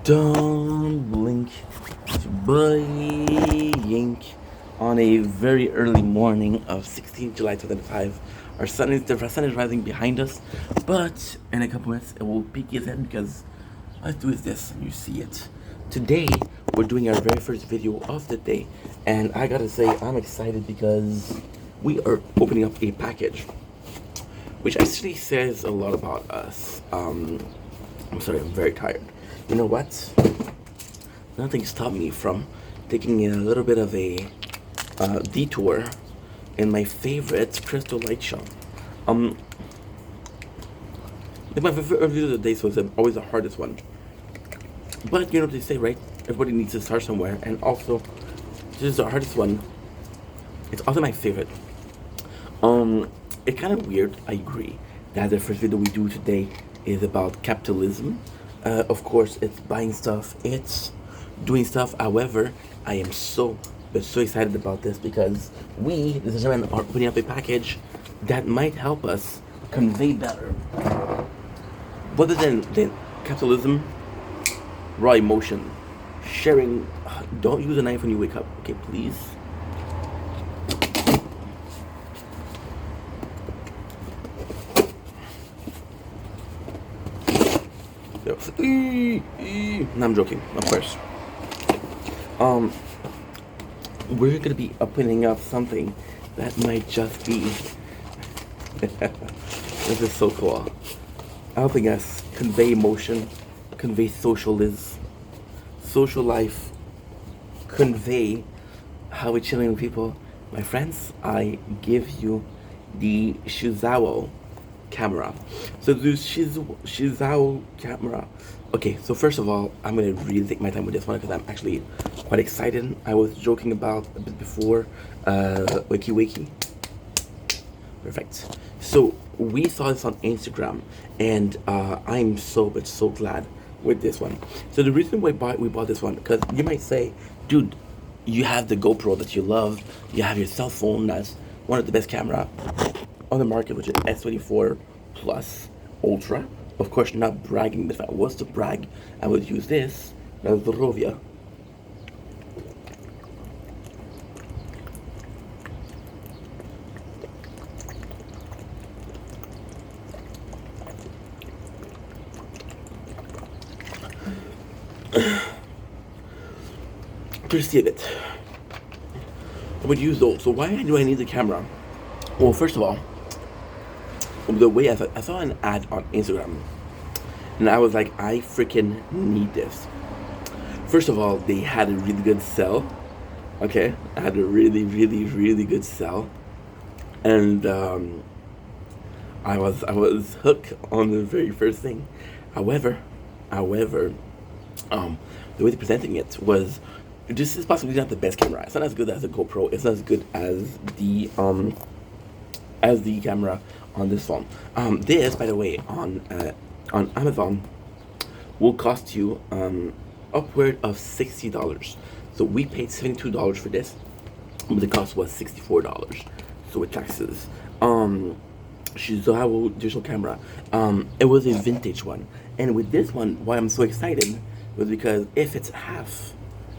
Don't blink, it's your boy Yink on a very early morning of 16th July 2005. The sun is rising behind us, but in a couple minutes it will peek its head because let's do this and you see it. Today we're doing our very first video of the day, and I gotta say I'm excited because we are opening up a package, which actually says a lot about us. I'm sorry, I'm very tired. You know what? Nothing stopped me from taking a little bit of a detour in my favorite crystal light shop. Um, my favorite video of the day was always the hardest one. But you know what they say, right? Everybody needs to start somewhere, and also this is the hardest one. It's also my favorite. It's kind of weird, I agree, that the first video we do today is about capitalism. Of course, it's buying stuff, it's doing stuff. However, I am so excited about this because we, this gentleman, are opening up a package that might help us convey better, rather than capitalism, raw emotion, sharing. Don't use a knife when you wake up, okay, please. No, I'm joking, of course. We're gonna be opening up something that might just be. This is so cool. Helping us convey emotion, convey social life, convey how we're chilling with people. My friends, I give you the Chuzao camera. So this Chuzao camera. Okay, so first of all, I'm gonna really take my time with this one because I'm actually quite excited. I was joking about a bit before, wakey. Perfect. So we saw this on Instagram, and I'm so glad with this one. So the reason why we bought this one, because you might say, dude, you have the GoPro that you love, you have your cell phone that's one of the best camera on the market, which is S24 Plus Ultra. Of course, not bragging, but if I was to brag, I would use this. That's the Rovia. To see it, I would use those. So why do I need the camera? Well, first of all, the way I saw an ad on Instagram, and I was like, I freaking need this. First of all, they had a really good sell. Okay, I had a really good sell, and I was hooked on the very first thing. However, the way they're presenting it was, this is possibly not the best camera. It's not as good as the GoPro. It's not as good as the camera on this phone. This, by the way, on Amazon, will cost you upward of $60. So we paid $72 for this, but the cost was $64. So with taxes. Chuzao digital camera. It was a vintage one, and with this one, why I'm so excited was because if it's half,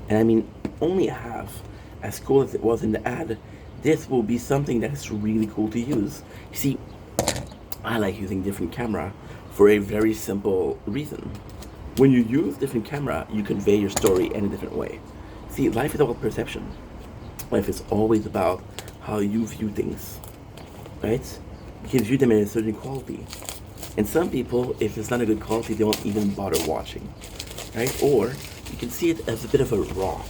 and I mean only half, as cool as it was in the ad, this will be something that's really cool to use. You see, I like using different camera for a very simple reason. When you use different camera, you convey your story in a different way. See, life is about perception. Life is always about how you view things, right? You can view them in a certain quality. And some people, if it's not a good quality, they won't even bother watching, right? Or you can see it as a bit of a raw.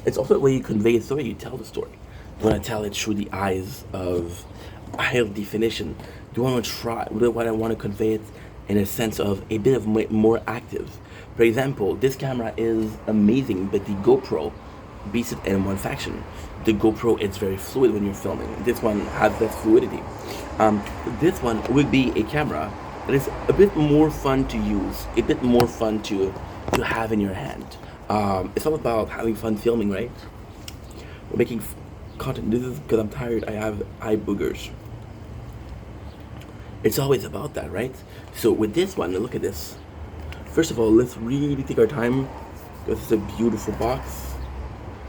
It's also the way you convey a story, you tell the story. Do you want to tell it through the eyes of high definition? Do I want to try? What I want to convey it in a sense of a bit of more active? For example, this camera is amazing, but the GoPro beats it in one faction. The GoPro is very fluid when you're filming. This one has less fluidity. This one would be a camera that is a bit more fun to use, a bit more fun to have in your hand. It's all about having fun filming, right? We're making content. This is because I'm tired. I have eye boogers. It's always about that, right? So with this one, look at this. First of all, let's really take our time. This is a beautiful box.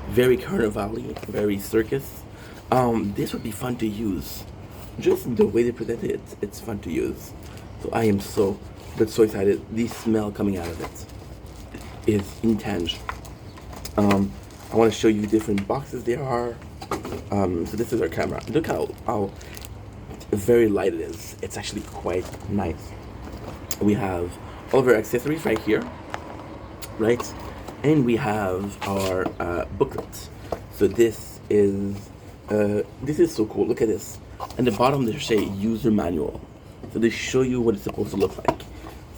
Very Carnival, very circus. This would be fun to use. Just the way they present it, it's fun to use. So I am so excited. The smell coming out of it is intense. I want to show you different boxes there are. So this is our camera. Look how very light it is. It's actually quite nice. We have all of our accessories right here, right? And we have our booklet. So this is so cool. Look at this. And the bottom they say user manual. So they show you what it's supposed to look like.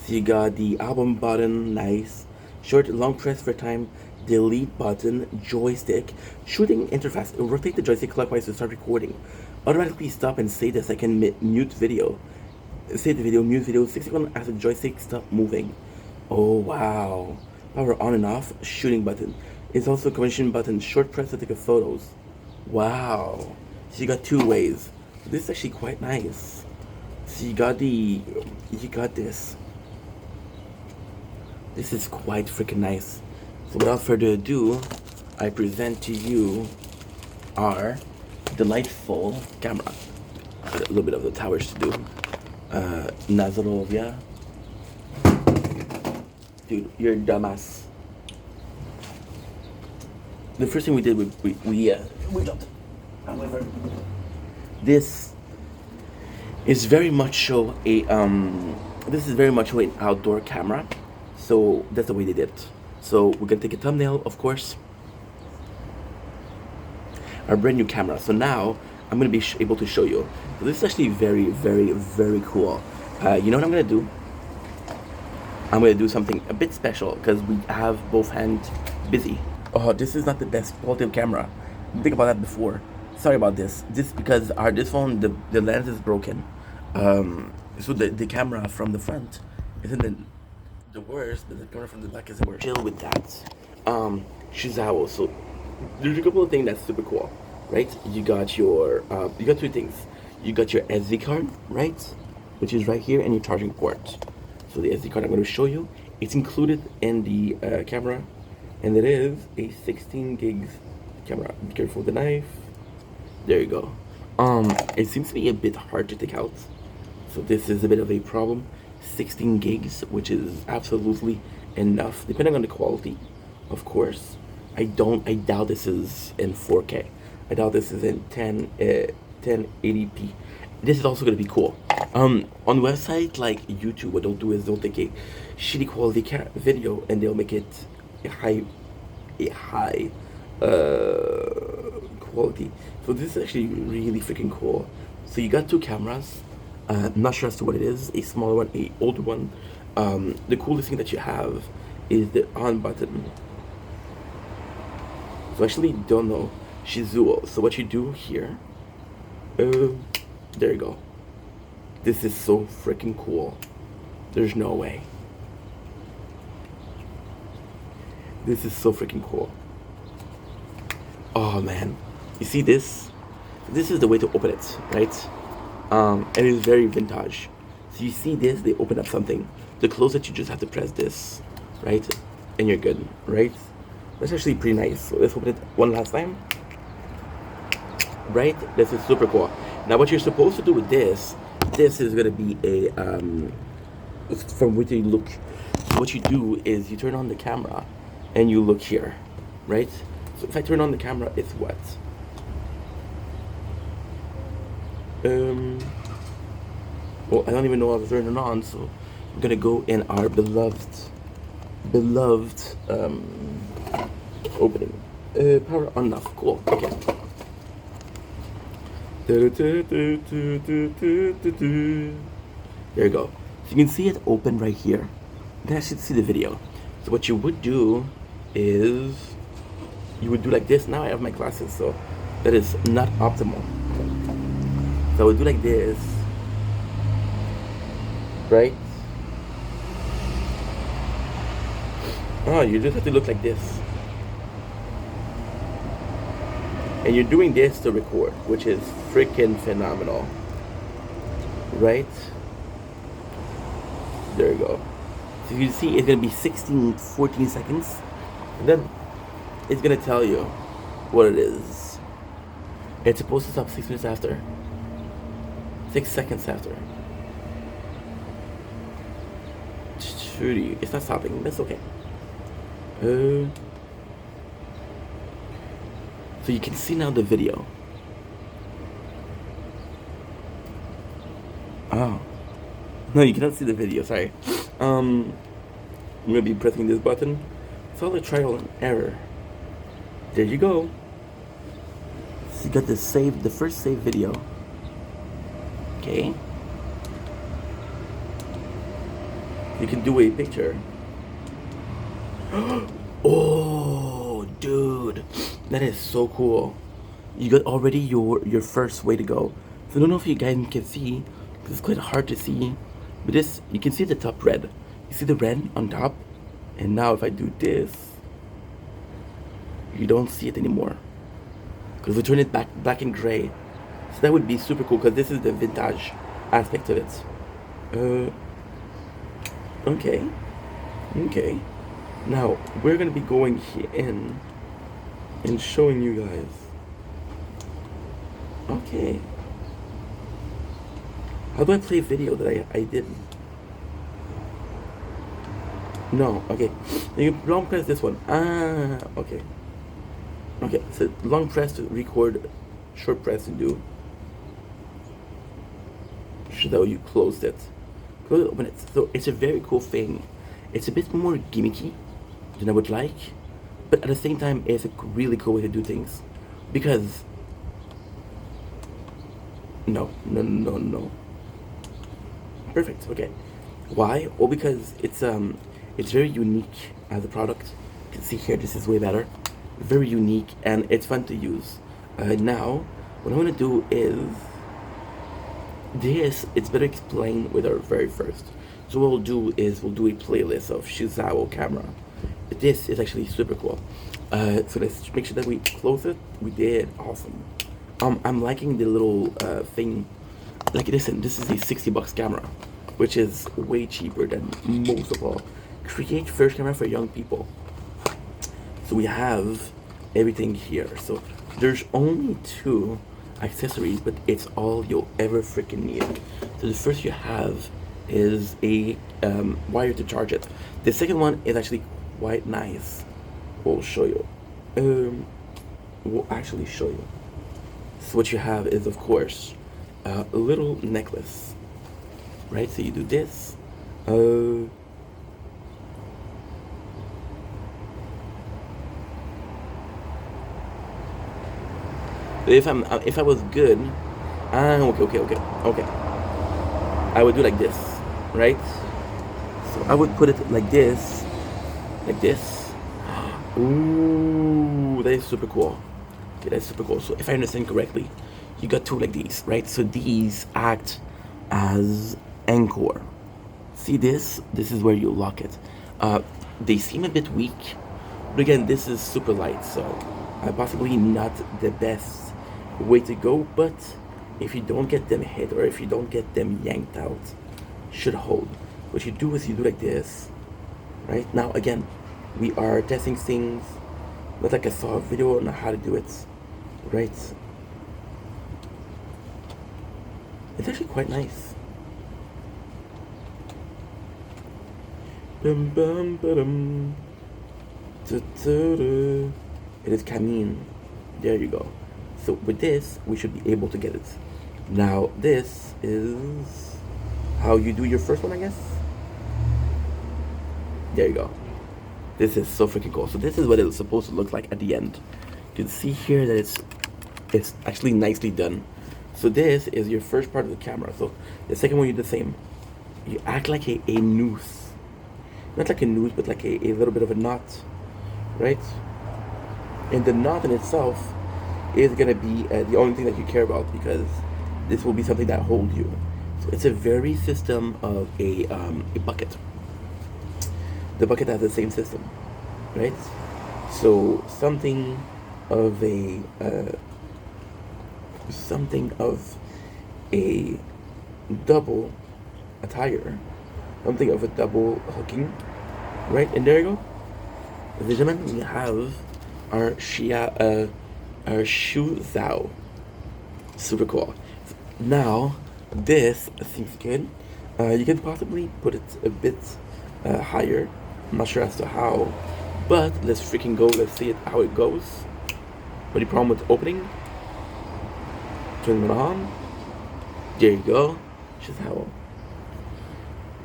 So you got the album button, nice. Short, long press for time. Delete button, joystick, shooting interface. Rotate the joystick clockwise to start recording. Automatically stop and say the second mute video. Say the video, mute video, 6 seconds after the joystick stop moving. Oh wow. Power on and off, shooting button. It's also a commission button, short press to take photos. Wow. So you got two ways. This is actually quite nice. So you got this. This is quite freaking nice. So without further ado, I present to you our delightful camera. A little bit of the towers to do. Nazarovia. Dude, you're a dumbass. The first thing we did, we jumped. However, this is very much so an outdoor camera. So that's the way they did it. So we're gonna take a thumbnail, of course. Our brand new camera. So now I'm gonna be able to show you. So this is actually very, very, very cool. You know what I'm gonna do? I'm gonna do something a bit special because we have both hands busy. Oh, this is not the best quality of camera. Think about that before. Sorry about this. This because this phone the lens is broken. So the camera from the front isn't the worst, but the camera from the back is the worst. Chill with that. Chuzao. So there's a couple of things that's super cool, right? You got two things. You got your SD card, right? Which is right here, and your charging port. So the SD card I'm going to show you, it's included in the camera, and it is a 16 gigs camera. Be careful with the knife. There you go. It seems to be a bit hard to take out, so this is a bit of a problem. 16 gigs, which is absolutely enough, depending on the quality, of course. I doubt this is in 4K. I doubt this is in 1080p. This is also going to be cool. On websites like YouTube, what they'll do is they'll take a shitty quality video and they'll make it a high quality. So this is actually really freaking cool. So you got two cameras. I'm not sure as to what it is, a smaller one, a older one. The coolest thing that you have is the on button. So I actually don't know Chuzao. So what you do here, there you go. This is so freaking cool. There's no way. This is so freaking cool. Oh man, you see this? This is the way to open it, right? And it's very vintage. So you see this, they open up something. To close it, you just have to press this, right? And you're good, right? That's actually pretty nice. So let's open it one last time. Right? This is super cool. Now what you're supposed to do with this is gonna be a from which you look. So what you do is you turn on the camera and you look here, right? So if I turn on the camera, it's what? Well, I don't even know how to turn it on, so we're gonna go in our beloved opening. Power on off. Cool. Okay. There you go. So you can see it open right here. You can actually see the video. So what you would do is you would do like this. Now I have my glasses, so that is not optimal. So I would do like this, right? Oh, you just have to look like this. And you're doing this to record, which is freaking phenomenal. Right? There you go. So you can see it's gonna be 16, 14 seconds, and then it's gonna tell you what it is. It's supposed to stop 6 minutes after. 6 seconds after. Trudy, it's not stopping. That's okay. So you can see now the video. Oh. No, you cannot see the video, sorry. I'm gonna be pressing this button. It's all a trial and error. There you go. So you got the first save video. Okay. You can do a picture. Oh, dude. That is so cool. You got already your first way to go. So I don't know if you guys can see, because it's quite hard to see. But this, you can see the top red. You see the red on top? And now if I do this, you don't see it anymore. Because we turn it back black and gray. So that would be super cool, because this is the vintage aspect of it. Okay. Okay. Now, we're going to be going in and showing you guys. Okay. How do I play video that I didn't? No, okay. You long press this one. Ah, okay. Okay, so long press to record, short press to do. Chuzao, you closed it. Close it, open it. So it's a very cool thing. It's a bit more gimmicky than I would like, but at the same time, it's a really cool way to do things. Because no. Perfect. Okay. Why? Well, because it's very unique as a product. You can see here, this is way better. Very unique, and it's fun to use. Now, what I'm gonna do is this. It's better explained with our very first. So what we'll do is we'll do a playlist of Chuzao camera. This is actually super cool. So let's make sure that we close it. We did. Awesome. I'm liking the little thing. Like, listen, this is a $60 camera, which is way cheaper than most of all. Create first camera for young people. So we have everything here. So there's only 2 accessories, but it's all you'll ever freaking need. So the first you have is a wire to charge it. The second one is actually quite nice. We'll show you. We'll actually show you. So what you have is, of course, a little necklace, right? So you do this. If I was good, okay. I would do like this, right? So I would put it like this. Ooh, that is super cool. Okay, that's super cool. So if I understand correctly, you got 2 like these, right? So these act as anchor. See this? This is where you lock it. They seem a bit weak, but again, this is super light, so possibly not the best way to go, but if you don't get them hit or if you don't get them yanked out, should hold. What you do is you do like this, right? Now again, we are testing things, not like I saw a video on how to do it, right? It's actually quite nice. Bum bum ba-dum. It is Camine. There you go. So with this, we should be able to get it. Now this is how you do your first one, I guess. There you go. This is so freaking cool. So this is what it's supposed to look like at the end. You can see here that it's actually nicely done. So this is your first part of the camera. So the second one, you do the same. You act like a noose. Not like a noose, but like a little bit of a knot, right? And the knot in itself is gonna be the only thing that you care about, because this will be something that holds you. So it's a very system of a bucket. The bucket has the same system, right? So something of a double attire something of a double hooking, right? And there you go. Ladies and gentlemen, we have our our Chuzao. Super cool. Now, this seems good. You can possibly put it a bit higher. I'm not sure as to how, but let's freaking go. Let's see it how it goes. Any problem with opening? Turn it on. There you go. Just how.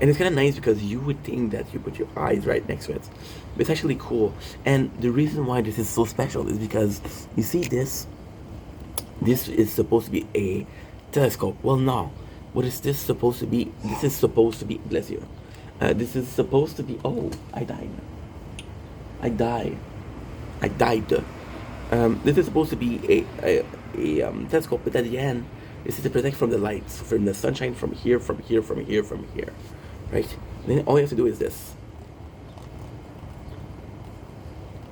And it's kind of nice because you would think that you put your eyes right next to it, but it's actually cool. And the reason why this is so special is because you see this. This is supposed to be a telescope. Well, no. What is this supposed to be? This is supposed to be. Bless you. This is supposed to be. Oh, I died. I died. I died. This is supposed to be a telescope, but at the end, this is to protect from the lights, from the sunshine, from here, from here, from here, from here, right? And then all you have to do is this.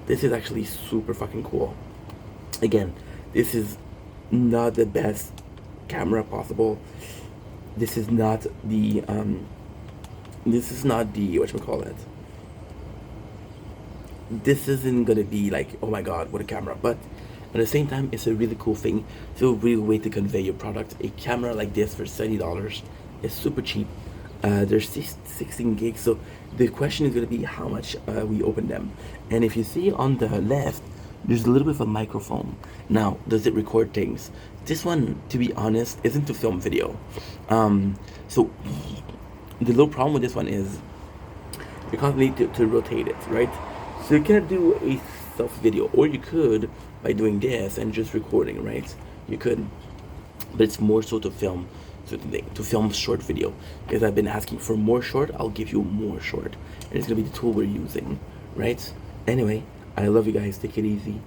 This is actually super fucking cool. Again, this is not the best camera possible. This is not the whatchamacallit. This isn't gonna be like, oh my god, what a camera, but at the same time it's a really cool thing. It's a real way to convey your product. A camera like this for $70 is super cheap. There's 16 gigs, so the question is gonna be how much we open them. And if you see on the left, there's a little bit of a microphone. Now, does it record things? This one, to be honest, isn't to film video. So the little problem with this one is you constantly need to rotate it, right? So you cannot do a self video, or you could by doing this and just recording, right? You could, but it's more so to film, to film short video. Because I've been asking for more short, I'll give you more short, and it's gonna be the tool we're using, right? Anyway, I love you guys. Take it easy.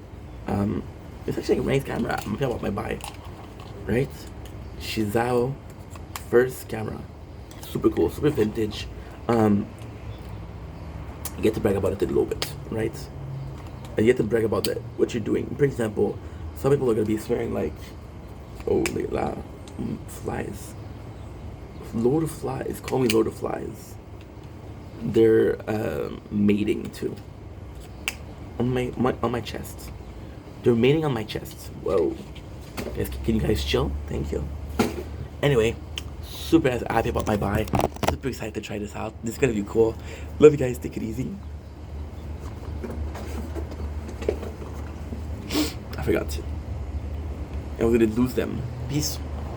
It's actually a nice camera. I'm happy about my buy, right? Chuzao first camera, super cool, super vintage. You get to brag about it a little bit, right? And you get to brag about that, what you're doing. For example, some people are gonna be swearing like, oh, look at that, flies, Lord of Flies. Call me Lord of Flies. They're mating too. On my chest. They're mating on my chest. Whoa. Guys, can you guys chill? Thank you. Anyway, super happy about my buy. Super excited to try this out. This is gonna be cool. Love you guys. Take it easy. I forgot to. And we're gonna lose them. Peace.